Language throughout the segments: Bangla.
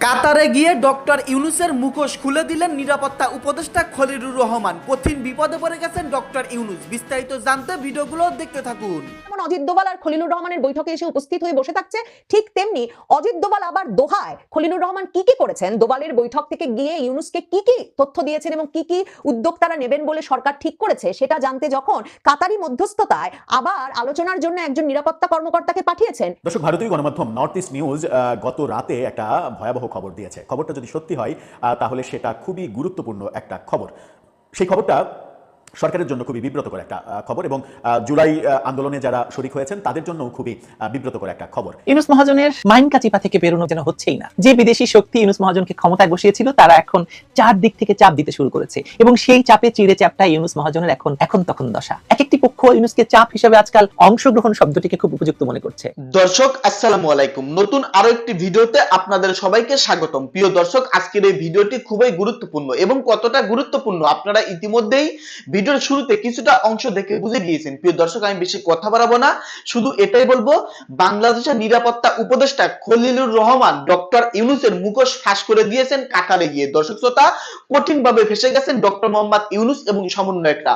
কাতারে গিয়ে ডক্টর ইউনূসের মুখোশ খুলে দিলেন নিরাপত্তা উপদেষ্টা খলিলুর রহমান। কঠিন বিপদে পড়ে গেছেন ডক্টর ইউনূস। বিস্তারিত জানতে ভিডিওগুলো দেখতে থাকুন। যেমন অজিত দোভাল আর খলিলুর রহমানের বৈঠকে এসে উপস্থিত হয়ে বসে থাকছে, ঠিক তেমনি অজিত দোভাল আবার দোহায় খলিলুর রহমান কি কি করেছেন, দোভালের বৈঠক থেকে গিয়ে ইউনূসকে কি কি তথ্য দিয়েছেন এবং কি কি উদ্যোগ তারা নেবেন বলে সরকার ঠিক করেছে সেটা জানতে যখন কাতারি মধ্যস্থতায় আবার আলোচনার জন্য একজন নিরাপত্তা কর্মকর্তাকে পাঠিয়েছেন। দর্শক, ভারতীয় গণমাধ্যম নর্থ ইস্ট নিউজ গত রাতে একটা ভয়াবহ খবর দিয়েছে। খবরটা যদি সত্যি হয় তাহলে সেটা খুবই গুরুত্বপূর্ণ একটা খবর। সেই খবরটা সরকারের জন্য খুবই বিব্রতকর একটা খবর এবং জুলাই আন্দোলনে যারা শরীক হয়েছেন তাদের জন্য খুবই বিব্রতকর একটা খবর। ইউনূস মহাজনের মাইনকা চিপা থেকে বেরোনো যেন হচ্ছেই না। যে বিদেশি শক্তি ইউনূস মহাজনকে ক্ষমতায় বসিয়েছিল তারা এখন চারদিক থেকে চাপ দিতে শুরু করেছে এবং সেই চাপে চিড়ে চ্যাপটা ইউনূস মহাজনের এখন তখন দশা। এক একটি পক্ষ ইউনূসকে চাপ হিসেবে আজকাল অংশগ্রহণ শব্দটিকে খুব উপযুক্ত মনে করছে। দর্শক আসসালামু আলাইকুম, নতুন আরো একটি ভিডিওতে আপনাদের সবাইকে স্বাগতম। প্রিয় দর্শক, আজকের এই ভিডিওটি খুবই গুরুত্বপূর্ণ এবং কতটা গুরুত্বপূর্ণ আপনারা ইতিমধ্যেই ভিডিওর শুরুতে কিছুটা অংশ দেখে বুঝে গিয়েছেন। প্রিয় দর্শক, আমি বেশি কথা বাড়াবো না, শুধু এটাই বলবো, বাংলাদেশের নিরাপত্তা উপদেষ্টা খলিলুর রহমান ডক্টর ইউনূসের মুখোশ ফাঁস করে দিয়েছেন কাতারে গিয়ে। দর্শক শ্রোতা, কঠিনভাবে ফেঁসে গেছেন ডক্টর মোহাম্মদ ইউনূস এবং সমন্বয়করা।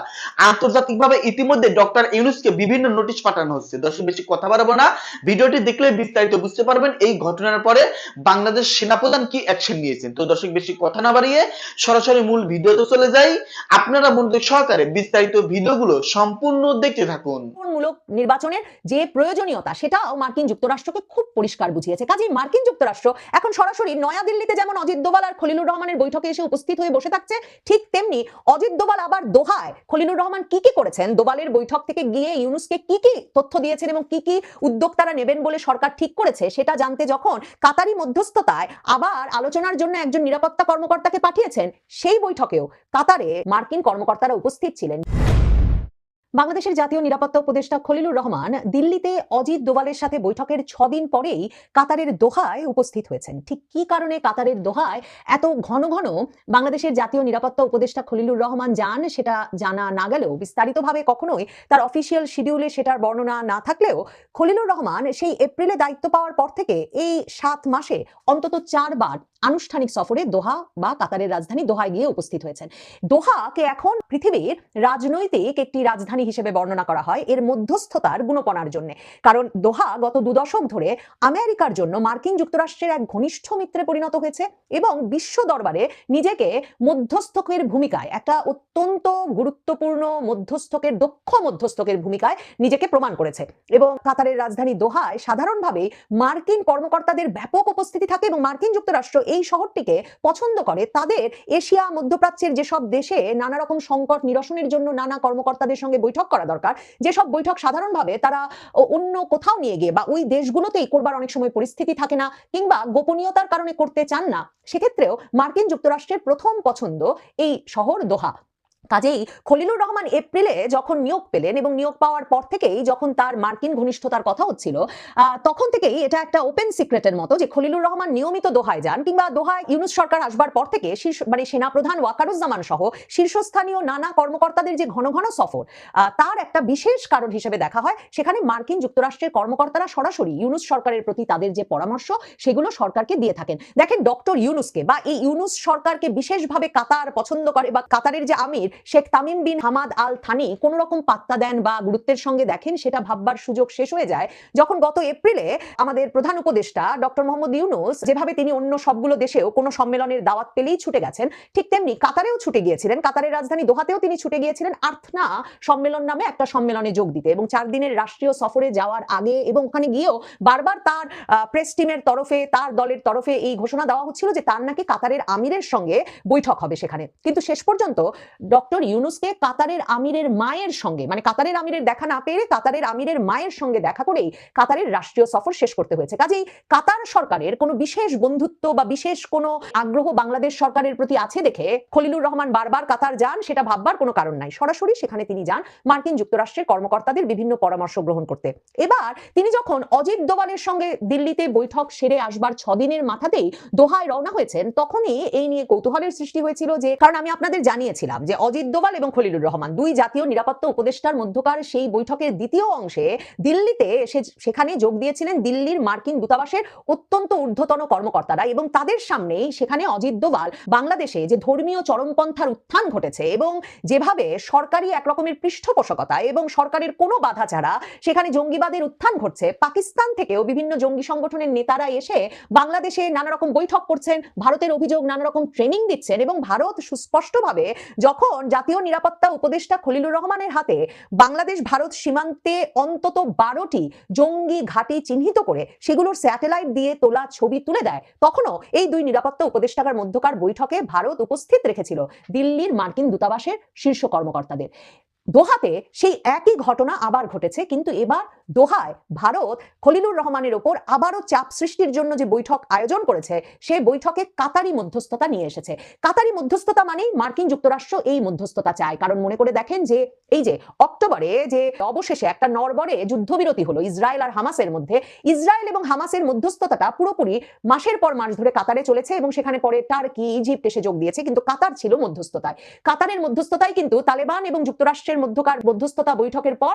আন্তর্জাতিকভাবে ইতিমধ্যে ডক্টর ইউনূসকে বিভিন্ন নোটিশ পাঠানো হচ্ছে। দর্শক, বেশি কথা বাড়াবো না, ভিডিওটি দেখলে বিস্তারিত বুঝতে পারবেন এই ঘটনার পরে বাংলাদেশ সেনাপ্রধান কি অ্যাকশন নিয়েছেন। তো দর্শক, বেশি কথা না বাড়িয়ে সরাসরি মূল ভিডিওতে চলে যাই। আপনারা মনোযোগ সহকারে বিস্তারিত ভিডিওগুলো সম্পূর্ণ দেখতে থাকুন। মূলক নির্বাচনের যে প্রয়োজনীয়তা সেটাও মার্কিন যুক্তরাষ্ট্রকে খুব পরিষ্কার বুঝিয়েছে। কাজেই মার্কিন যুক্তরাষ্ট্র এখন সরাসরি নয়াদিল্লিতে যেমন অজিত দোভাল আর খলিলুর রহমানের বৈঠকে এসে উপস্থিত হয়ে বসে থাকছে, ঠিক তেমনি অজিত দোভাল আবার দোহায় খলিলুর রহমান কি কি করেছেন, দোভালের বৈঠক থেকে গিয়ে ইউনূসকে কি কি তথ্য দিয়েছেন এবং কি কি উদ্যোগ তারা নেবেন বলে সরকার ঠিক করেছে সেটা জানতে যখন কাতারি মধ্যস্থতায় আবার আলোচনার জন্য একজন নিরাপত্তা কর্মকর্তাকে পাঠিয়েছেন, সেই বৈঠকেও কাতারে মার্কিন কর্মকর্তারা উপস্থিত ছিলেন। বাংলাদেশের জাতীয় নিরাপত্তা উপদেষ্টা খলিলুর রহমান দিল্লিতে অজিত দোভালের সাথে বৈঠকের 6 দিন পরেই কাতারের দোহায় উপস্থিত হয়েছেন। ঠিক কি কারণে কাতারের দোহায় এত ঘন ঘন বাংলাদেশের জাতীয় নিরাপত্তা উপদেষ্টা খলিলুর রহমান যান সেটা জানা না গেলেও, বিস্তারিতভাবে কখনোই তার অফিসিয়াল শিডিউলে সেটার বর্ণনা না থাকলেও, খলিলুর রহমান সেই এপ্রিলে দায়িত্ব পাওয়ার পর থেকে এই 7 মাসে অন্তত 4 বার আনুষ্ঠানিক সফরে দোহা বা কাতারের রাজধানী দোহায় গিয়ে উপস্থিত হয়েছেন। দোহাকে এখন পৃথিবীর রাজনৈতিক একটি রাজধানী হিসেবে বর্ণনা করা হয় এর মধ্যস্থতার গুণপনার জন্য। কারণ দোহা গত 2 দশক ধরে আমেরিকার জন্য মার্কিন যুক্তরাষ্ট্রের এক ঘনিষ্ঠ মিত্রে পরিণত হয়েছে এবং বিশ্ব দরবারে নিজেকে মধ্যস্থকের ভূমিকায়, একটা অত্যন্ত গুরুত্বপূর্ণ মধ্যস্থকের, দক্ষ মধ্যস্থকের ভূমিকায় নিজেকে প্রমাণ করেছে। এবং কাতারের রাজধানী দোহায় সাধারণভাবে মার্কিন কর্মকর্তাদের ব্যাপক উপস্থিতি থাকে এবং মার্কিন যুক্তরাষ্ট্র এই শহরটিকে পছন্দ করে। তাদের এশিয়া, মধ্যপ্রাচ্যের যেসব দেশে নানা রকম সংকট নিরসনের জন্য নানা কর্মকর্তাদের সঙ্গে বৈঠক করা দরকার, যেসব বৈঠক সাধারণভাবে তারা অন্য কোথাও নিয়ে গিয়ে বা ওই দেশগুলোতেই করবার অনেক সময় পরিস্থিতি থাকে না কিংবা গোপনীয়তার কারণে করতে চান না, সেক্ষেত্রেও মার্কিন যুক্তরাষ্ট্রের প্রথম পছন্দ এই শহর দোহা। কাজেই খলিলুর রহমান এপ্রিলে যখন নিয়োগ পেলেন এবং নিয়োগ পাওয়ার পর থেকেই যখন তার মার্কিন ঘনিষ্ঠতার কথা হচ্ছিল, তখন থেকেই এটা একটা ওপেন সিক্রেটের মতো যে খলিলুর রহমান নিয়মিত দোহায় যান কিংবা দোহায় ইউনূস সরকার আসবার পর থেকে সেনাপ্রধান ওয়াকারুজ্জামান সহ শীর্ষস্থানীয় নানা কর্মকর্তাদের যে ঘন ঘন সফর, তার একটা বিশেষ কারণ হিসেবে দেখা হয় সেখানে মার্কিন যুক্তরাষ্ট্রের কর্মকর্তারা সরাসরি ইউনূস সরকারের প্রতি তাদের যে পরামর্শ সেগুলো সরকারকে দিয়ে থাকেন। দেখেন, ডক্টর ইউনূসকে বা এই ইউনূস সরকারকে বিশেষভাবে কাতার পছন্দ করে বা কাতারের যে আমির Sheikh Tamim bin Hamad Al Thani কোন রকম পাত্তা দেন বা গুরুত্বের সঙ্গে দেখেন সেটা ভাববার সুযোগ শেষ হয়ে যায় যখন গত এপ্রিলে আমাদের প্রধান উপদেষ্টা ডক্টর মোহাম্মদ ইউনূস, যেভাবে তিনি অন্য সবগুলো দেশেও কোনো সম্মেলনের দাওয়াত পেলেই ছুটে গেছেন, ঠিক তেমনি কাতারেও ছুটে গিয়েছিলেন। কাতারের রাজধানী দোহাতেও তিনি ছুটে গিয়েছিলেন আর্থনা সম্মেলন নামে একটা সম্মেলনে যোগ দিতে এবং 4 দিনের রাষ্ট্রীয় সফরে যাওয়ার আগে এবং ওখানে গিয়েও বারবার তার প্রেস টিমের তরফে, তার দলের তরফে এই ঘোষণা দেওয়া হচ্ছিল যে তার নাকি কাতারের আমিরের সঙ্গে বৈঠক হবে সেখানে। কিন্তু শেষ পর্যন্ত ডক্টর ইউনূসকে কাতারের আমিরের মায়ের সঙ্গে, মানে কাতারের আমিরের দেখা না পেরে কাতারের আমিরের মায়ের সঙ্গে দেখা করেই কাতারের রাষ্ট্রীয় সফর শেষ করতে হয়েছে। কাজেই কাতার সরকারের কোনো বিশেষ বন্ধুত্ব বা বিশেষ কোনো আগ্রহ বাংলাদেশ সরকারের প্রতি আছে দেখে খলিলুর রহমান বারবার কাতার যান সেটা ভাববার কোনো কারণ নাই। সরাসরি সেখানে তিনি যান মার্কিন যুক্তরাষ্ট্রের কর্মকর্তাদের বিভিন্ন পরামর্শ গ্রহণ করতে। এবার তিনি যখন অজিত দোভালের সঙ্গে দিল্লিতে বৈঠক সেরে আসবার 6 দিনের মাথাতেই দোহায় রওনা হয়েছেন, তখনই এই নিয়ে কৌতূহলের সৃষ্টি হয়েছিল যে, কারণ আমি আপনাদের জানিয়েছিলাম যে অজিত দোভাল এবং খলিলুর রহমান দুই জাতীয় নিরাপত্তা উপদেষ্টার মধ্যকার সেই বৈঠকের দ্বিতীয় অংশে দিল্লিতে সেখানে যোগ দিয়েছিলেন দিল্লির মার্কিন দূতাবাসের অত্যন্ত ঊর্ধ্বতন কর্মকর্তারা, এবং তাদের সামনেই সেখানে অজিত দোভাল বাংলাদেশে যে ধর্মীয় চরমপন্থার উত্থান ঘটেছে এবং যেভাবে সরকারি একরকমের পৃষ্ঠপোষকতা এবং সরকারের কোনো বাধা ছাড়া সেখানে জঙ্গিবাদের উত্থান ঘটছে, পাকিস্তান থেকেও বিভিন্ন জঙ্গি সংগঠনের নেতারা এসে বাংলাদেশে নানা রকম বৈঠক করছেন, ভারতের অভিযোগ নানা রকম ট্রেনিং দিচ্ছেন, এবং ভারত সুস্পষ্টভাবে যখন জাতীয় নিরাপত্তা উপদেষ্টা খলিলুর রহমানের হাতে বাংলাদেশ ভারত সীমান্তে অন্তত 12টি জঙ্গি ঘাঁটি চিহ্নিত করে সেগুলোর স্যাটেলাইট দিয়ে তোলা ছবি তুলে দেয়, তখনও এই দুই নিরাপত্তা উপদেষ্টার মধ্যকার বৈঠকে ভারত উপস্থিত রেখেছিল দিল্লির মার্কিন দূতাবাসের শীর্ষ কর্মকর্তাদের। দোহাতে সেই একই ঘটনা আবার ঘটেছে, কিন্তু এবার দোহায় ভারত খলিলুর রহমানের ওপর আবারও চাপ সৃষ্টির জন্য যে বৈঠক আয়োজন করেছে সেই বৈঠকে কাতারি মধ্যস্থতা নিয়ে এসেছে। কাতারি মধ্যস্থতা মানেই মার্কিন যুক্তরাষ্ট্র এই মধ্যস্থতা চায়, কারণ মনে করে দেখেন যে এই যে অক্টোবরে যে অবশেষে একটা নড়বড়ে যুদ্ধবিরতি হলো ইসরায়েল আর হামাসের মধ্যে, ইসরায়েল এবং হামাসের মধ্যস্থতাটা পুরোপুরি মাসের পর মাস ধরে কাতারে চলেছে এবং সেখানে পরে টার্কি ইজিপ্ট এসে যোগ দিয়েছে, কিন্তু কাতার ছিল মধ্যস্থতায়। কাতারের মধ্যস্থতায় কিন্তু তালেবান এবং যুক্তরাষ্ট্রের মধ্যকার মধ্যস্থতা বৈঠকের পর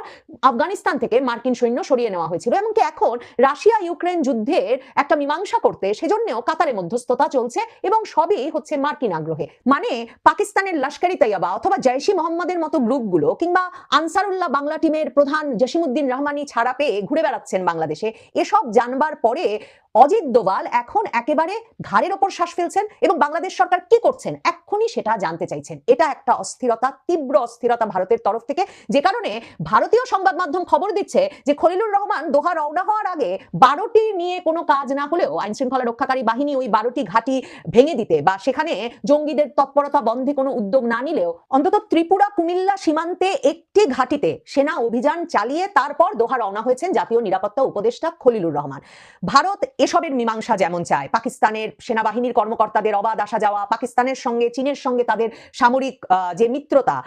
আফগানিস্তান থেকে মার্কিন সৈন্য সরিয়ে নেওয়া হয়েছিল, এমনকি এখন রাশিয়া ইউক্রেন যুদ্ধের একটা মীমাংসা করতে সেজন্যও কাতারে মধ্যস্থতা চলছে, এবং সবই হচ্ছে মার্কিন আগ্রহে। মানে পাকিস্তানের লস্করি তৈয়বা অথবা জৈশ-ই মোহাম্মদের মতো গ্রুপগুলো কিংবা আনসারুল্লাহ বাংলা টিমের প্রধান জসিমউদ্দিন রহমানি ছাড়া পেয়ে ঘুরে বেড়াচ্ছেন বাংলাদেশে, এসব জানবার পরে অজিত দোভাল এখন একেবারে ঘাড়ের ওপর শ্বাস ফেলছেন এবং বাংলাদেশ সরকার কি করছেন এক্ষুনি সেটা জানতে চাইছেন। এটা একটা অস্থিরতা, তীব্র অস্থিরতা ভারতের তরফ থেকে, যে কারণে ভারতীয় সংবাদ মাধ্যম খবর দিচ্ছে যে খলিলুর রহমান দোহা রওনা হওয়ার আগে 12টি নিয়ে কোনো কাজ না হলেও আইন শৃঙ্খলা রক্ষাকারী বাহিনী ওই 12টি ঘাঁটি ভেঙে দিতে বা সেখানে জঙ্গিদের তৎপরতা বন্ধে কোনো উদ্যোগ না নিলেও অন্তত ত্রিপুরা কুমিল্লা সীমান্তে একটি ঘাঁটিতে সেনা অভিযান চালিয়ে তারপর দোহা রওনা হয়েছেন জাতীয় নিরাপত্তা উপদেষ্টা খলিলুর রহমান। ভারত এসবের মীমাংসা যেমন চায়, পাকিস্তানের সেনাবাহিনীর কর্মকর্তাদের অবাধ আসা যাওয়া, পাকিস্তানের সঙ্গে চীনের সঙ্গে তাদের সামরিক যে মিত্রতা,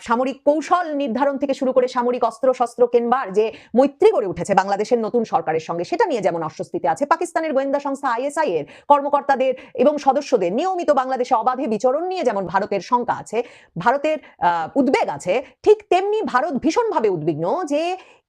সামরিক কৌশল নির্ধারণ থেকে শুরু করে সামরিক অস্ত্র শস্ত্র কেনবার যে মৈত্রী গড়ে উঠেছে বাংলাদেশের নতুন সরকারের সঙ্গে, সেটা নিয়ে যেমন অস্বস্তিতে আছে। পাকিস্তানের গোয়েন্দা সংস্থা আইএসআই এর কর্মকর্তাদের এবং সদস্যদের নিয়মিত বাংলাদেশে অবাধে বিচরণ নিয়ে যেমন ভারতের শঙ্কা আছে, ভারতের উদ্বেগ আছে, ঠিক তেমনি ভারত ভীষণভাবে উদ্বিগ্ন যে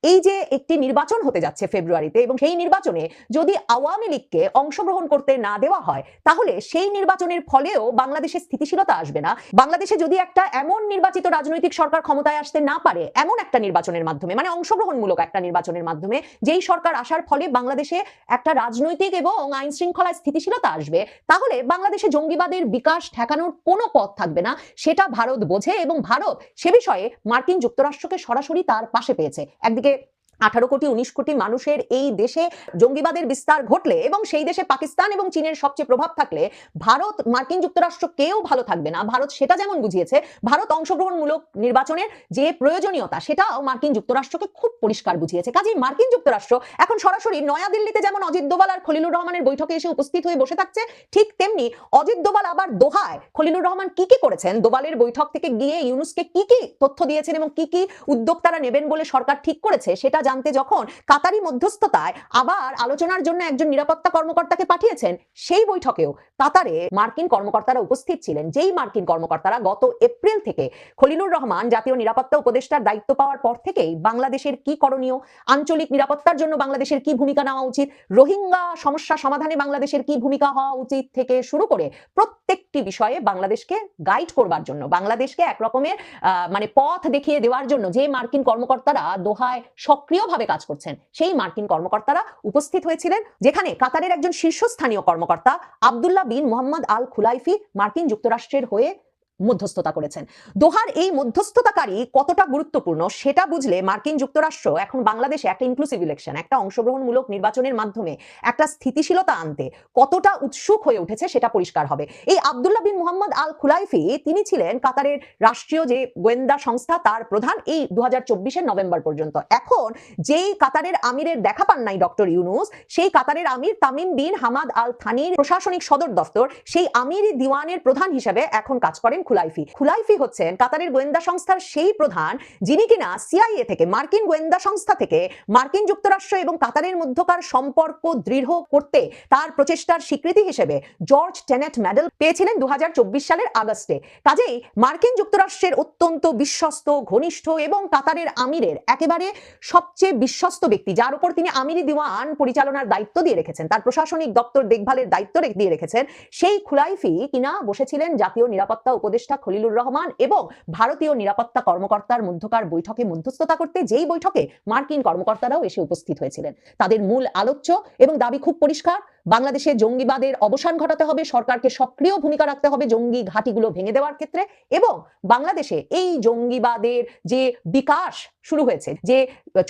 এই যে একটি নির্বাচন হতে যাচ্ছে ফেব্রুয়ারিতে, এবং সেই নির্বাচনে যদি আওয়ামী লীগকে অংশগ্রহণ করতে না দেওয়া হয় তাহলে সেই নির্বাচনের ফলেও বাংলাদেশে স্থিতিশীলতা আসবে না। বাংলাদেশে যদি একটা এমন নির্বাচিত রাজনৈতিক সরকার ক্ষমতায় আসতে না পারে, এমন একটা নির্বাচনের মাধ্যমে, মানে অংশগ্রহণমূলক একটা নির্বাচনের মাধ্যমে যেই সরকার আসার ফলে বাংলাদেশে একটা রাজনৈতিক এবং আইন শৃঙ্খলায় স্থিতিশীলতা আসবে, তাহলে বাংলাদেশে জঙ্গিবাদের বিকাশ ঠেকানোর কোনো পথ থাকবে না। সেটা ভারত বোঝে এবং ভারত সে বিষয়ে মার্কিন যুক্তরাষ্ট্রকে সরাসরি তার পাশে পেয়েছে। একদিকে 18 কোটি 19 কোটি মানুষের এই দেশে জঙ্গিবাদের বিস্তার ঘটলে এবং সেই দেশে পাকিস্তান এবং চীনের সবচেয়ে প্রভাব থাকলে ভারত মার্কিন যুক্তরাষ্ট্র কেউ ভালো থাকবে না। ভারত সেটা যেমন বুঝিয়েছে, ভারত অংশগ্রহণমূলক নির্বাচনের যে প্রয়োজনীয়তা সেটাও মার্কিন যুক্তরাষ্ট্রকে খুব পরিষ্কার বুঝিয়েছে। কাজেই মার্কিন যুক্তরাষ্ট্র এখন সরাসরি নয়াদিল্লিতে যেমন অজিত দোভাল আর খলিলুর রহমানের বৈঠকে এসে উপস্থিত হয়ে বসে থাকছে, ঠিক তেমনি অজিত দোভাল আবার দোহায় খলিলুর রহমান কি কি করেছেন, দোভালের বৈঠক থেকে গিয়ে ইউনুসকে কি কি তথ্য দিয়েছেন এবং কি কি উদ্যোগ তারা নেবেন বলে সরকার ঠিক করেছে সেটা জানতে যখন কাতারি মধ্যস্থতায় আবার আলোচনার জন্য একজন নিরাপত্তা কর্মকর্তাকে পাঠিয়েছেন, সেই বৈঠকেও কাতারে মার্কিন কর্মকর্তারা উপস্থিত ছিলেন, যেই মার্কিন কর্মকর্তারা গত এপ্রিল থেকে খলিলুর রহমান জাতীয় নিরাপত্তা উপদেষ্টার দায়িত্ব পাওয়ার পর থেকেই বাংলাদেশের কি করণীয়, আঞ্চলিক নিরাপত্তার জন্য বাংলাদেশের কি ভূমিকা নেওয়া উচিত, রোহিঙ্গা সমস্যা সমাধানে বাংলাদেশের কি ভূমিকা হওয়া উচিত থেকে শুরু করে প্রত্যেকটি বিষয়ে বাংলাদেশকে গাইড করবার জন্য, বাংলাদেশকে এক রকমের মানে পথ দেখিয়ে দেওয়ার জন্য যে মার্কিন কর্মকর্তারা দোহায় সক্রিয়ভাবে কাজ করছেন, সেই মার্কিন কর্মকর্তারা উপস্থিত হয়েছিলেন, যেখানে কাতারের একজন শীর্ষস্থানীয় কর্মকর্তা আব্দুল্লাহ বিন মোহাম্মদ আল খুলাইফি মার্কিন যুক্তরাষ্ট্রের হয়ে মধ্যস্থতা করেছেন। দোহার এই মধ্যস্থতাকারী কতটা গুরুত্বপূর্ণ সেটা বুঝলে মার্কিন যুক্তরাষ্ট্র এখন বাংলাদেশে একটা ইনক্লুসিভ ইলেকশন, একটা অংশগ্রহণমূলক নির্বাচনের মাধ্যমে একটা স্থিতিশীলতা আনতে কতটা উৎসুক হয়ে উঠেছে সেটা পরিষ্কার হবে। এই আব্দুল্লাহ বিন মোহাম্মদ আল খুলাইফি তিনি ছিলেন কাতারের রাষ্ট্রীয় যে গোয়েন্দা সংস্থা তার প্রধান এই 2024 নভেম্বর পর্যন্ত। এখন যেই কাতারের আমিরের দেখা পান নাই ডক্টর ইউনুস, সেই কাতারের আমির তামিম বিন হামাদ আল থানির প্রশাসনিক সদর দফতর সেই আমিরি দিওয়ানের প্রধান হিসেবে এখন কাজ করেন খুলাইফি। খুলাইফি হচ্ছেন কাতারের গোয়েন্দা সংস্থার সেই প্রধান যিনি কিনা সিআইএ থেকে, মার্কিন গোয়েন্দা সংস্থা থেকে মার্কিন যুক্তরাষ্ট্র এবং কাতারের মধ্যকার সম্পর্ক দৃঢ় করতে তার প্রচেষ্টার স্বীকৃতি হিসেবে জর্জ টেনেট মেডেল পেয়েছিলেন 2024 সালের আগস্টে। কাজেই মার্কিন যুক্তরাষ্ট্রের অত্যন্ত বিশ্বস্ত, ঘনিষ্ঠ এবং কাতারের আমিরের একেবারে সবচেয়ে বিশ্বস্ত ব্যক্তি, যার উপর তিনি আমিরি দিওয়ান পরিচালনার দায়িত্ব দিয়ে রেখেছেন, তার প্রশাসনিক দপ্তর দেখভালের দায়িত্ব দিয়ে রেখেছেন, সেই খুলাইফি কিনা বসেছিলেন জাতীয় নিরাপত্তা উপদেষ্টা খলিলুর রহমান এবং ভারতীয় নিরাপত্তা কর্মকর্তার মধ্যকার বৈঠকে মধ্যস্থতা করতে, যেই বৈঠকে মার্কিন কর্মকর্তারাও এসে উপস্থিত হয়েছিলেন। তাদের মূল আলোচ্য এবং দাবি খুব পরিষ্কার, বাংলাদেশে জঙ্গিবাদের অবসান ঘটাতে হবে, সরকারকে সক্রিয় ভূমিকা রাখতে হবে জঙ্গি ঘাঁটিগুলো ভেঙে দেওয়ার ক্ষেত্রে, এবং বাংলাদেশে এই জঙ্গিবাদের যে বিকাশ শুরু হয়েছে, যে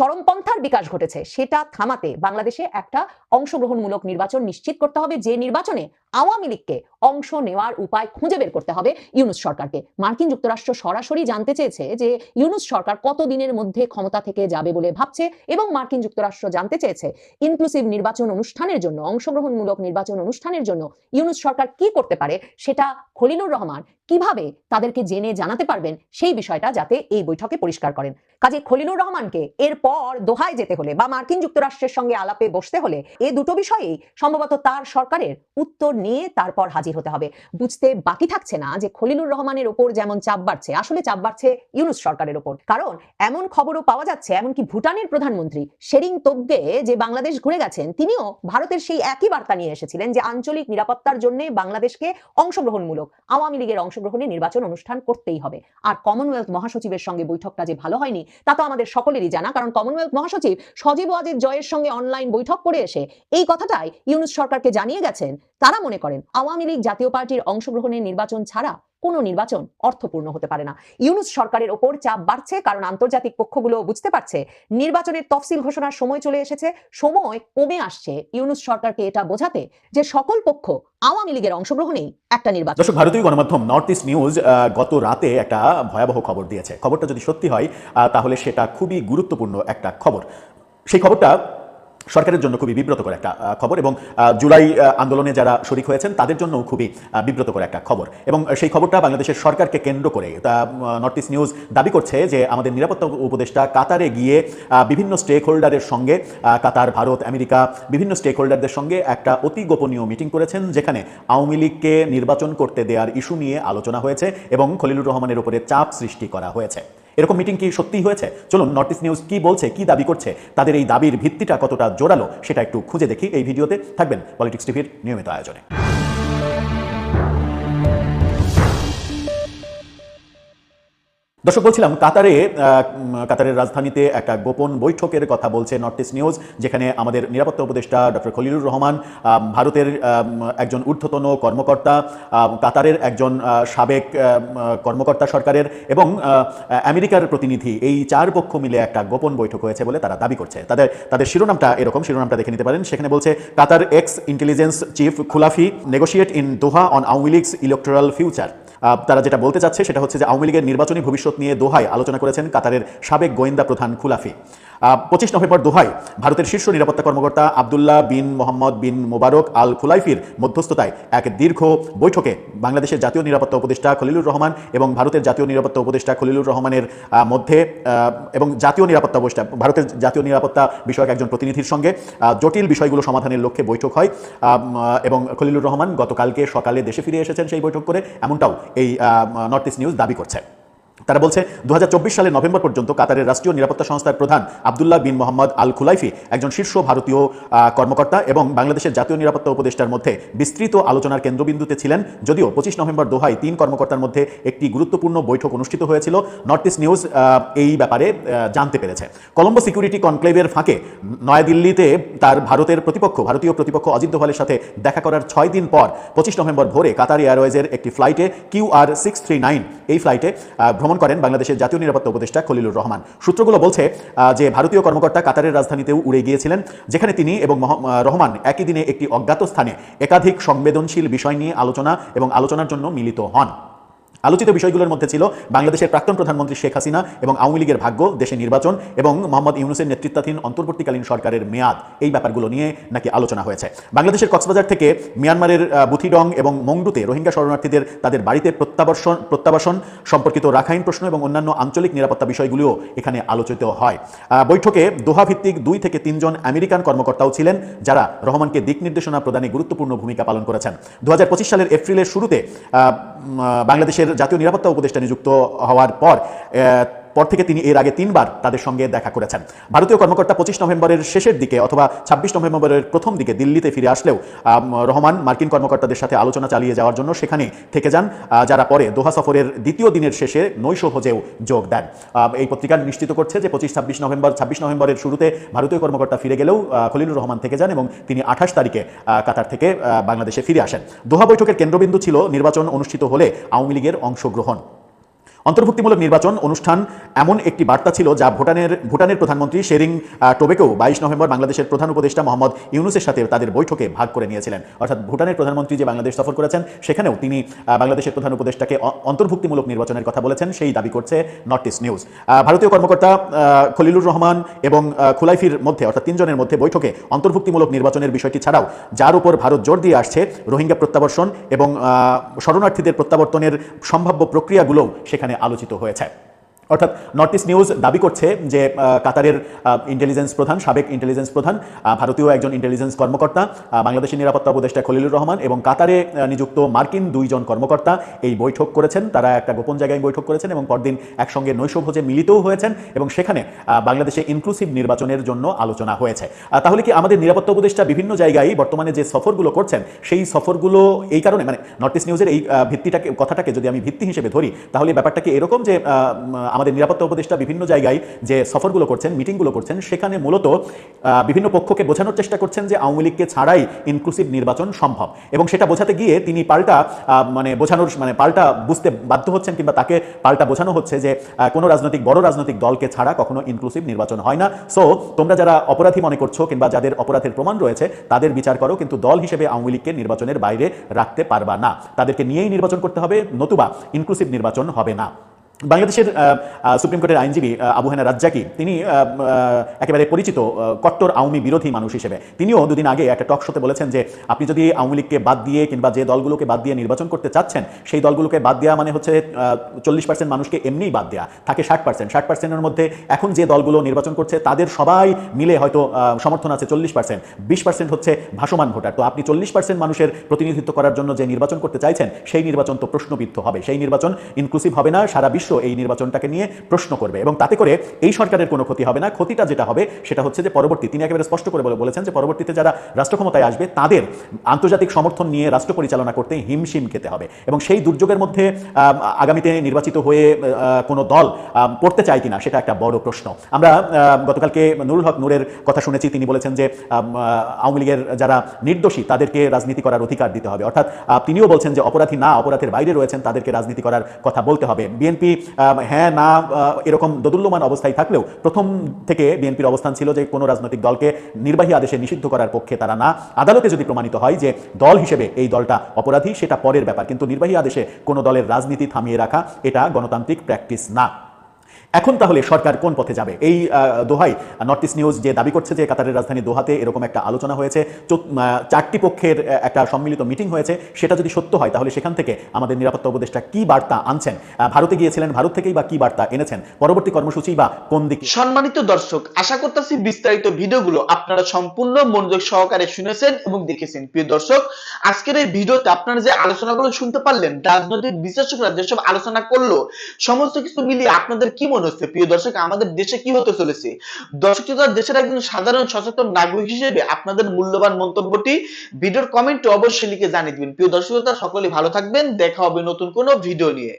চরমপন্থার বিকাশ ঘটেছে, সেটা থামাতে বাংলাদেশে একটা অংশগ্রহণমূলক নির্বাচন নিশ্চিত করতে হবে, যে নির্বাচনে আওয়ামী লীগকে অংশ নেওয়ার উপায় খুঁজে বের করতে হবে ইউনূস সরকারকে। মার্কিন যুক্তরাষ্ট্র সরাসরি জানতে চেয়েছে যে ইউনূস সরকার কত দিনের মধ্যে ক্ষমতা থেকে যাবে বলে ভাবছে, এবং মার্কিন যুক্তরাষ্ট্র জানতে চেয়েছে ইনক্লুসিভ নির্বাচন অনুষ্ঠানের জন্য, অংশগ্রহণমূলক নির্বাচন অনুষ্ঠানের জন্য ইউনূস সরকার কি করতে পারে, সেটা খলিলুর রহমান কিভাবে তাদেরকে জেনে জানাতে পারবেন সেই বিষয়টা যাতে এই বৈঠকে পরিষ্কার করেন। কাজে খলিলুর রহমানকে এরপর দোহায় যেতে হলে বা মার্কিন যুক্তরাষ্ট্রের সঙ্গে আলাপে বসতে হলে এই দুটো বিষয়েই সম্ভবত তার সরকারের উত্তর নিয়ে তারপর হাজির হতে হবে। বুঝতে বাকি থাকছে না যে খলিলুর রহমানের ওপর যেমন চাপ বাড়ছে, আসলে চাপ বাড়ছে ইউনূস সরকারের ওপর। কারণ এমন খবরও পাওয়া যাচ্ছে এমনকি ভুটানের প্রধানমন্ত্রী শেরিং তোবগে যে বাংলাদেশ ঘুরে গেছেন, তিনিও ভারতের সেই একই বার্তা নিয়ে এসেছিলেন যে আঞ্চলিক নিরাপত্তার জন্য বাংলাদেশকে অংশগ্রহণমূলক, আওয়ামী লীগের অংশগ্রহণে নির্বাচন অনুষ্ঠান করতেই হবে। আর কমনওয়েলথ মহাসচিবের সঙ্গে বৈঠকটা যে ভালো হয়নি তা তো আমাদের সকলেরই জানা, কারণ কমনওয়েলথ মহাসচিব সজীব ওয়াজেদ জয়ের সঙ্গে অনলাইন বৈঠক করে এসে এই কথাটাই ইউনূস সরকারকে জানিয়ে গেছেন। তারা মনে করেন আওয়ামী লীগ জাতীয় পার্টির অংশগ্রহণের নির্বাচন ছাড়া কোনো নির্বাচন অর্থপূর্ণ হতে পারে না। ইউনূস সরকারের ওপর চাপ বাড়ছে কারণ আন্তর্জাতিক পক্ষগুলো বুঝতে পারছে নির্বাচনের তফসিল ঘোষণার সময় চলে এসেছে, সময় কমে আসছে ইউনূস সরকারকে এটা বোঝাতে যে সকল পক্ষ আওয়ামী লীগের অংশগ্রহণেই একটা নির্বাচন। দর্শক, ভারতীয় গণমাধ্যম নর্থ ইস্ট নিউজ গত রাতে একটা ভয়াবহ খবর দিয়েছে। খবরটা যদি সত্যি হয় তাহলে সেটা খুবই গুরুত্বপূর্ণ একটা খবর। সেই খবরটা সরকারের জন্য খুবই বিব্রতকর একটা খবর, এবং জুলাই আন্দোলনে যারা শরিক হয়েছেন তাদের জন্য খুবই বিব্রতকর একটা খবর। এবং সেই খবরটা বাংলাদেশের সরকারকে কেন্দ্র করে নর্থ ইস্ট নিউজ দাবি করছে যে আমাদের নিরাপত্তা উপদেষ্টা কাতারে গিয়ে বিভিন্ন স্টেক হোল্ডারের সঙ্গে, কাতার, ভারত, আমেরিকা বিভিন্ন স্টেক হোল্ডারদের সঙ্গে একটা অতি গোপনীয় মিটিং করেছেন, যেখানে আওয়ামী লীগকে নির্বাচন করতে দেওয়ার ইস্যু নিয়ে আলোচনা হয়েছে এবং খলিলুর রহমানের উপরে চাপ সৃষ্টি করা হয়েছে। এরকম মিটিং কি সত্যিই হয়েছে? চলুন নর্থ ইস্ট নিউজ কি বলছে, কি দাবি করছে, তাদের এই দাবির ভিত্তিটা কতটা জোরালো সেটা একটু খুঁজে দেখি এই ভিডিওতে। থাকবেন পলিটিক্স টিভির নিয়মিত আয়োজনে। দর্শক, বলছিলাম কাতারের রাজধানীতে একটা গোপন বৈঠকের কথা বলছে নর্থ ইস্ট নিউজ, যেখানে আমাদের নিরাপত্তা উপদেষ্টা ডক্টর খলিলুর রহমান, ভারতের একজন ঊর্ধ্বতন কর্মকর্তা, কাতারের একজন সাবেক কর্মকর্তা সরকারের এবং আমেরিকার প্রতিনিধি, এই চার পক্ষ মিলে একটা গোপন বৈঠক হয়েছে বলে তারা দাবি করছে। তাদের শিরোনামটা এরকম, শিরোনামটা দেখে নিতে পারেন। সেখানে বলছে Qatar ex intelligence chief Khulaifi negotiate in Doha on Awami League's electoral future. তারা যেটা বলতে চাচ্ছে সেটা হচ্ছে যে আওয়ামী লীগের নির্বাচনী ভবিষ্যৎ নিয়ে দোহায় আলোচনা করেছেন কাতারের সাবেক গোয়েন্দা প্রধান খুলাফি। 25 নভেম্বর দোহায় ভারতের শীর্ষ নিরাপত্তা কর্মকর্তা আবদুল্লাহ বিন মোহাম্মদ বিন মোবারক আল খুলাইফির মধ্যস্থতায় এক দীর্ঘ বৈঠকে বাংলাদেশের জাতীয় নিরাপত্তা উপদেষ্টা খলিলুর রহমান এবং ভারতের জাতীয় নিরাপত্তা উপদেষ্টা খলিলুর রহমানের মধ্যে এবং ভারতের জাতীয় নিরাপত্তা বিষয়ক একজন প্রতিনিধির সঙ্গে জটিল বিষয়গুলো সমাধানের লক্ষ্যে বৈঠক হয় এবং খলিলুর রহমান গতকালকে সকালে দেশে ফিরে এসেছেন সেই বৈঠক করে, এমনটাও এই নর্থ ইস্ট নিউজ দাবি করছে। তারা বলছে 2024 সালের নভেম্বর পর্যন্ত কাতারের রাষ্ট্রীয় নিরাপত্তা সংস্থার প্রধান আবদুল্লাহ বিন মোহাম্মদ আল খুলাইফি একজন শীর্ষ ভারতীয় কর্মকর্তা এবং বাংলাদেশের জাতীয় নিরাপত্তা উপদেষ্টার মধ্যে বিস্তৃত আলোচনার কেন্দ্রবিন্দুতে ছিলেন। যদিও 25 নভেম্বর দোহায় 3 কর্মকর্তার মধ্যে একটি গুরুত্বপূর্ণ বৈঠক অনুষ্ঠিত হয়েছিল, নর্থ ইস্ট নিউজ এই ব্যাপারে জানতে পেরেছে। কলম্বো সিকিউরিটি কনক্লেভের ফাঁকে নয়াদিল্লিতে তার ভারতীয় প্রতিপক্ষ অজিত দোভালের সাথে দেখা করার 6 দিন পর 25 নভেম্বর ভোরে কাতার এয়ারওয়েজের একটি ফ্লাইটে QR639 এই ফ্লাইটে ভ্রমণ করেন বাংলাদেশের জাতীয় নিরাপত্তা উপদেষ্টা খলিলুর রহমান। সূত্রগুলো বলছে যে ভারতীয় কর্মকর্তা কাতারের রাজধানীতেও উড়ে গিয়েছিলেন, যেখানে তিনি এবং রহমান একই দিনে একটি অজ্ঞাত স্থানে একাধিক সংবেদনশীল বিষয় নিয়ে আলোচনার জন্য মিলিত হন। আলোচিত বিষয়গুলোর মধ্যে ছিল বাংলাদেশের প্রাক্তন প্রধানমন্ত্রী শেখ হাসিনা এবং আওয়ামী লীগের ভাগ্য, দেশে নির্বাচন এবং মোহাম্মদ ইউনূসের নেতৃত্বাধীন অন্তর্বর্তীকালীন সরকারের মেয়াদ। এই ব্যাপারগুলো নিয়ে নাকি আলোচনা হয়েছে। বাংলাদেশের কক্সবাজার থেকে মিয়ানমারের বুথিডং এবং মংডুতে রোহিঙ্গা শরণার্থীদের তাদের বাড়িতে প্রত্যাবাসন সম্পর্কিত রাখাইন প্রশ্ন এবং অন্যান্য আঞ্চলিক নিরাপত্তা বিষয়গুলিও এখানে আলোচিত হয়। বৈঠকে দোহা ভিত্তিক 2 থেকে 3 জন আমেরিকান কর্মকর্তাও ছিলেন, যারা রহমানকে দিক নির্দেশনা প্রদানে গুরুত্বপূর্ণ ভূমিকা পালন করেছেন। 2025 সালের এপ্রিলের শুরুতে বাংলাদেশের জাতীয় নিরাপত্তা উপদেষ্টা নিযুক্ত হওয়ার পর থেকে তিনি এর আগে 3 বার তাদের সঙ্গে দেখা করেছেন। ভারতীয় কর্মকর্তা 25 নভেম্বরের শেষের দিকে অথবা 26 নভেম্বরের প্রথম দিকে দিল্লিতে ফিরে আসলেও রহমান মার্কিন কর্মকর্তাদের সাথে আলোচনা চালিয়ে যাওয়ার জন্য সেখানে থেকে যান, যারা পরে দোহা সফরের দ্বিতীয় দিনের শেষে নৈশভোজেও যোগ দেন। এই পত্রিকা নিশ্চিত করছে যে 26 নভেম্বরের শুরুতে ভারতীয় কর্মকর্তা ফিরে গেলেও খলিলুর রহমান থেকে যান এবং তিনি 28 তারিখে কাতার থেকে বাংলাদেশে ফিরে আসেন। দোহা বৈঠকের কেন্দ্রবিন্দু ছিল নির্বাচন অনুষ্ঠিত হলে আওয়ামী লীগের অংশগ্রহণ। অন্তর্ভুক্তিমূলক নির্বাচন অনুষ্ঠান এমন একটি বার্তা ছিল যা ভুটানের প্রধানমন্ত্রী শেরিং টোবেকেও 22 নভেম্বর বাংলাদেশের প্রধান উপদেষ্টা মোহাম্মদ ইউনূসের সাথে তাদের বৈঠকে ভাগ করে নিয়েছিলেন। অর্থাৎ ভুটানের প্রধানমন্ত্রী যে বাংলাদেশ সফর করেছেন সেখানেও তিনি বাংলাদেশের প্রধান উপদেষ্টাকে অন্তর্ভুক্তিমূলক নির্বাচনের কথা বলেছেন, সেই দাবি করছে নর্থ ইস্ট নিউজ। ভারতীয় কর্মকর্তা খলিলুর রহমান এবং খুলাইফির মধ্যে অর্থাৎ 3 জনের মধ্যে বৈঠকে অন্তর্ভুক্তিমূলক নির্বাচনের বিষয়টি ছাড়াও যার উপর ভারত জোর দিয়ে আসছে রোহিঙ্গা প্রত্যাবর্ষণ এবং শরণার্থীদের প্রত্যাবর্তনের সম্ভাব্য প্রক্রিয়াগুলোও সেখানে আলোচিত হয়েছে। অর্থাৎ নর্থ ইস্ট নিউজ দাবি করছে যে কাতারের ইন্টেলিজেন্স প্রধান, সাবেক ইন্টেলিজেন্স প্রধান, ভারতীয় একজন ইন্টেলিজেন্স কর্মকর্তা, বাংলাদেশের নিরাপত্তা উপদেষ্টা খলিলুর রহমান এবং কাতারে নিযুক্ত মার্কিন 2 জন কর্মকর্তা এই বৈঠক করেছেন। তারা একটা গোপন জায়গায় বৈঠক করেছেন এবং পরদিন একসঙ্গে নৈশভোজে মিলিতও হয়েছেন এবং সেখানে বাংলাদেশে ইনক্লুসিভ নির্বাচনের জন্য আলোচনা হয়েছে। তাহলে কি আমাদের নিরাপত্তা উপদেষ্টা বিভিন্ন জায়গায় বর্তমানে যে সফরগুলো করছেন সেই সফরগুলো এই কারণে, মানে নর্থ ইস্ট নিউজের এই কথাটাকে যদি আমি ভিত্তি হিসেবে ধরি তাহলে ব্যাপারটা কি এরকম যে আমাদের নিরাপত্তা উপদেষ্টা বিভিন্ন জায়গায় যে সফরগুলো করছেন, মিটিংগুলো করছেন, সেখানে মূলত বিভিন্ন পক্ষকে বোঝানোর চেষ্টা করছেন যে আওয়ামী লীগকে ছাড়াই ইনক্লুসিভ নির্বাচন সম্ভব এবং সেটা বোঝাতে গিয়ে তিনি পাল্টা বুঝতে বাধ্য হচ্ছেন কিংবা তাকে পাল্টা বোঝানো হচ্ছে যে কোনো বড় রাজনৈতিক দলকে ছাড়া কখনো ইনক্লুসিভ নির্বাচন হয় না। সো তোমরা যারা অপরাধী মনে করছো কিংবা যাদের অপরাধের প্রমাণ রয়েছে তাদের বিচার করো, কিন্তু দল হিসেবে আওয়ামী লীগকে নির্বাচনের বাইরে রাখতে পারবা না। তাদেরকে নিয়েই নির্বাচন করতে হবে, নতুবা ইনক্লুসিভ নির্বাচন হবে না। বাংলাদেশের সুপ্রিম কোর্টের আইনজীবী আবু হেনা রাজ্জাকি, তিনি একেবারে পরিচিত কট্টর আওয়ামী বিরোধী মানুষ হিসেবে, তিনিও দুদিন আগে একটা টক শোতে বলেছেন যে আপনি যদি আওয়ামী লীগকে বাদ দিয়ে কিংবা যে দলগুলোকে বাদ দিয়ে নির্বাচন করতে চাচ্ছেন সেই দলগুলোকে বাদ দেওয়া মানে হচ্ছে 40% মানুষকে এমনিই বাদ দেওয়া, থাকে 60%। মধ্যে এখন যে দলগুলো নির্বাচন করছে তাদের সবাই মিলে হয়তো সমর্থন আছে 40%, 20% হচ্ছে ভাসমান ভোটার। তো আপনি 40% মানুষের প্রতিনিধিত্ব করার জন্য যে নির্বাচন করতে চাইছেন সেই নির্বাচন তো প্রশ্নবিদ্ধ হবে, সেই নির্বাচন ইনক্লুসিভ হবে না। সারা বিশ্ব এই নির্বাচনটাকে নিয়ে প্রশ্ন করবে এবং তাতে করে এই সরকারের কোনো ক্ষতি হবে না। ক্ষতিটা যেটা হবে সেটা হচ্ছে যে তিনি একেবারে স্পষ্ট করে বলেছেন যে পরবর্তীতে যারা রাষ্ট্র ক্ষমতায় আসবে তাদের আন্তর্জাতিক সমর্থন নিয়ে রাষ্ট্র পরিচালনা করতে হিমশিম খেতে হবে এবং সেই দুর্যোগের মধ্যে আগামীতে নির্বাচিত হয়ে কোনো দল পড়তে চায় কিনা সেটা একটা বড় প্রশ্ন। আমরা গতকালকে নুরুল হক নূরের কথা শুনেছি, তিনি বলেছেন যে আওয়ামী লীগের যারা নির্দোষী তাদেরকে রাজনীতি করার অধিকার দিতে হবে। অর্থাৎ তিনিও বলছেন যে অপরাধী না, অপরাধের বাইরে রয়েছেন তাদেরকে রাজনীতি করার কথা বলতে হবে। বিএনপি হ্যাঁ না এরকম দোদুল্যমান অবস্থায় থাকলেও প্রথম থেকে বিএনপির অবস্থান ছিল যে কোনো রাজনৈতিক দলকে নির্বাহী আদেশে নিষিদ্ধ করার পক্ষে তারা না। আদালতে যদি প্রমাণিত হয় যে দল হিসেবে এই দলটা অপরাধী সেটা পরের ব্যাপার, কিন্তু নির্বাহী আদেশে কোনো দলের রাজনীতি থামিয়ে রাখা এটা গণতান্ত্রিক প্র্যাকটিস না। এখন তাহলে সরকার কোন পথে যাবে? এই দোহাই নর্থ ইস্ট নিউজ যে দাবি করছে যে কাতারের রাজধানী দোহাতে এরকম একটা আলোচনা হয়েছে, 4টি পক্ষের একটা সম্মিলিত মিটিং হয়েছে, সেটা যদি সত্য হয় তাহলে সেখান থেকে আমাদের নিরাপত্তা উপদেষ্টা কি বার্তা আনছেন? ভারতে গিয়েছিলেন, ভারত থেকেই বা কি বার্তা এনেছেন? পরবর্তী কর্মসূচি বা কোন দিকে? সম্মানিত দর্শক, আশা করতেছি বিস্তারিত ভিডিওগুলো আপনারা সম্পূর্ণ মনোযোগ সহকারে শুনেছেন এবং দেখেছেন। প্রিয় দর্শক, আজকের এই ভিডিওতে আপনারা যে আলোচনাগুলো শুনতে পারলেন, রাজনৈতিক বিশ্লেষকরা যেসব আলোচনা করলো, সমস্ত কিছু মিলিয়ে আপনাদের কি মনে হচ্ছে? প্রিয় দর্শক, আমাদের দেশে কি হতে চলেছে? দর্শক, দেশের একজন সাধারণ সচেতন নাগরিক হিসেবে আপনাদের মূল্যবান মন্তব্যটি ভিডিওর কমেন্টে অবশ্যই লিখে জানিয়ে দিবেন। প্রিয় দর্শক, সকলেই ভালো থাকবেন, দেখা হবে নতুন কোনো ভিডিও নিয়ে।